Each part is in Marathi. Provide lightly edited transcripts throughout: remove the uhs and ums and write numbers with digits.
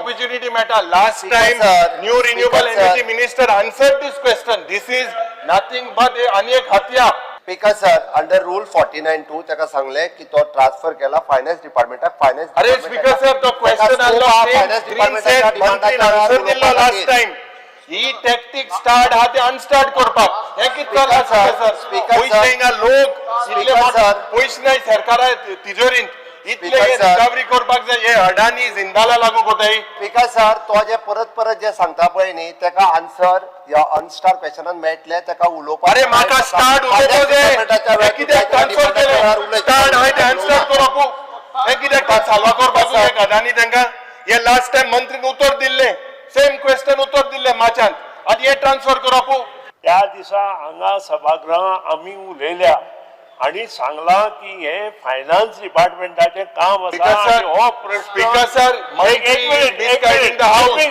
opportunity matter. Last Speaker, time, sir. new renewable Speaker, energy sir. minister answered this question. This is nothing but a अनेक हत्या. स्पीकर सर, अंडर रूल 49(2) त्याका सांगले की तो ट्रान्सफर केला फायनान्स डिपार्टमेंटाक. फायनान्स अरे स्पीकर सर तो क्वेश्चन आलो फायनान्स डिपार्टमेंटाच्या मंत्री आन्सर दिलो लास्ट टाइम. ही टॅक्टिक स्टार्ट हा ते अनस्टार्ट करपाक. हे कित चला सर Speaker, पयशे sir. हिंगा लोक इतले Speaker, sir. पयशे नाही सरकारा तिजोरीन इतले Speaker, sir. रिकवरी करपाक जाय. हे अडानी जिंदाला लागू कोताय. स्पीकर सर, तो जे परत जे सांगता पळय न्ही तेका आन्सर या अनस्टार क्वेश्चनान मेळटले. तेका उलोवपाक अरे म्हाका स्टार्ट उलोवपाक जाय. कित्याक ट्रान्सफर केलो स्टार्ट हाय ते अनस्टार्ट करपू. हे कित्याक साल्वा करपाक जाय अडानी तांकां. हे लास्ट टाइम मंत्रीन उत्तर दिल्ले सेम क्वेश्चन उत्तर दिल्ले माचान. आतां हे ट्रान्सफर करपू. त्या दिसा हांगा सभागृहां आमी उलयल्या आणि सांगला की हे फायनान्स डिपार्टमेंटाचे काम आसा आणि हो प्रश्न speaker sir misguiding the house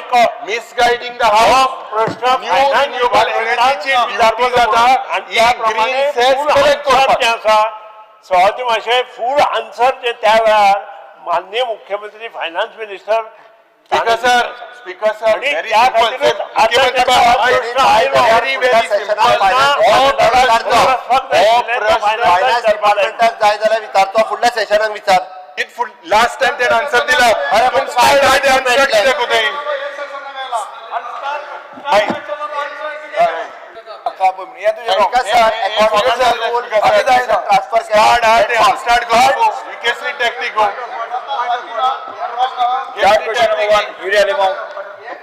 misguiding the house प्रश्न न्यू रिन्यूएबल एनर्जीची विचारली जाता आणि त्याप्रमाणे ग्रीन सेल्स फूल कलेक्ट आन्सर करपाक. जे आसा सहज मातशें फूल आन्सर जे त्या वेळार माननीय मुख्यमंत्री फायनान्स मिनिस्टर स्पीकर सर आणि व्हेरी त्या सिंपल खातीरच आता त्याचा प्रश्न आयलो. व्हेरी सिंपल फायनान्स डिपार्टमेंटाक जाय जाल्यार विचारतो. फुडल्या सेशनाक विचार. लास्ट टाइम ते आन्सर दिला. अरे पण आन्सर कित्याक कोताय. Speaker sir, according to the rule transfer start करपू. विकेसली टॅक्टिक हो.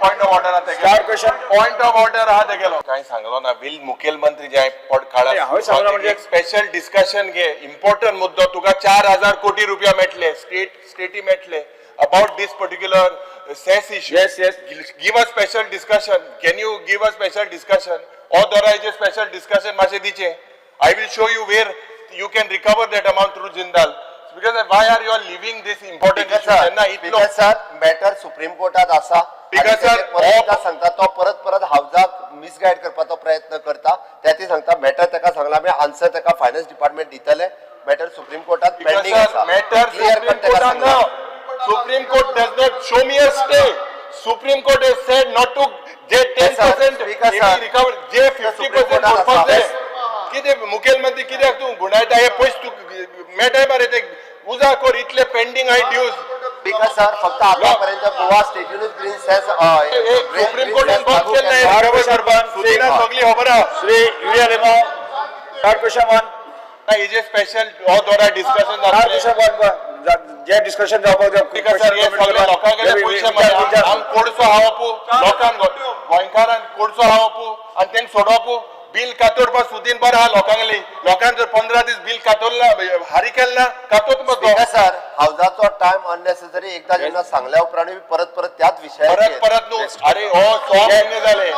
Point of order point of order हा ते गेलो काय सांगलो ना. विल मुखेलमंत्री जे एक स्पेशल डिस्कशन घे. इम्पॉर्टंट मुद्दो तुका 4000 कोटी रुपया मेळटले स्टेटी मेळटले about this particular cess issue. Give a special discussion. Can you give a special discussion authorize a special discussion मातशें दिचे. I will show you where you can recover that amount through Jindal. Because why are you all leaving this important issue? Speaker sir, matter supreme कोर्टात आसा. स्पीकर सर, परत सांगता तो परत हाऊसाक मिसगायड करपाचो प्रयत्न करता. त्याती सांगता मॅटर तेका सांगला आमी आन्सर तेका फायनान्स डिपार्टमेंट दितले. मॅटर सुप्रीम कोर्टात पेंडिंग आसा. Matter Supreme Court no. Supreme Court does not show me a stay. Supreme Court has said not to जे 10% recover जे 50% करपाक जाय. कितें मुखेलमंत्री कित्याक तू गुणायता. हे पयस तू मेळटाय मरे ते उजा कर. इतले पेंडिंग आय ड्यूज. स्पीकर सर, फक्त आतापर्यंत गोवा स्टेटूनच ग्रीन सेस सुप्रीम कोर्टान बॉक्स केलं नाही. सगळी खबर आहा. Shri Yuri Alemao third question one हे जे स्पेशल हो दोरा डिस्कशन थर्ड क्वेश्चन वन जे डिस्कशन जावपाक स्पीकर सर हे सगळे लोकांकडे पयशे मागता. आम कोडसो हावपू लोकांक गोंयकारांक कोडसो हावपू आणि तेंक सोडोवपू. बिल कातोडपाक सुदीन बरं हा लोकांगली. लोकांक जर 15 दीस बिल कातोरला हारी केला कातोत मग स्पीकर सर, हाऊसाचो टाइम अननेसेसरी एकदा जेन्ना सांगल्या उपरांत परत त्याच विशयाचेर परत न्हू. अरे हो 100 महिने झाले.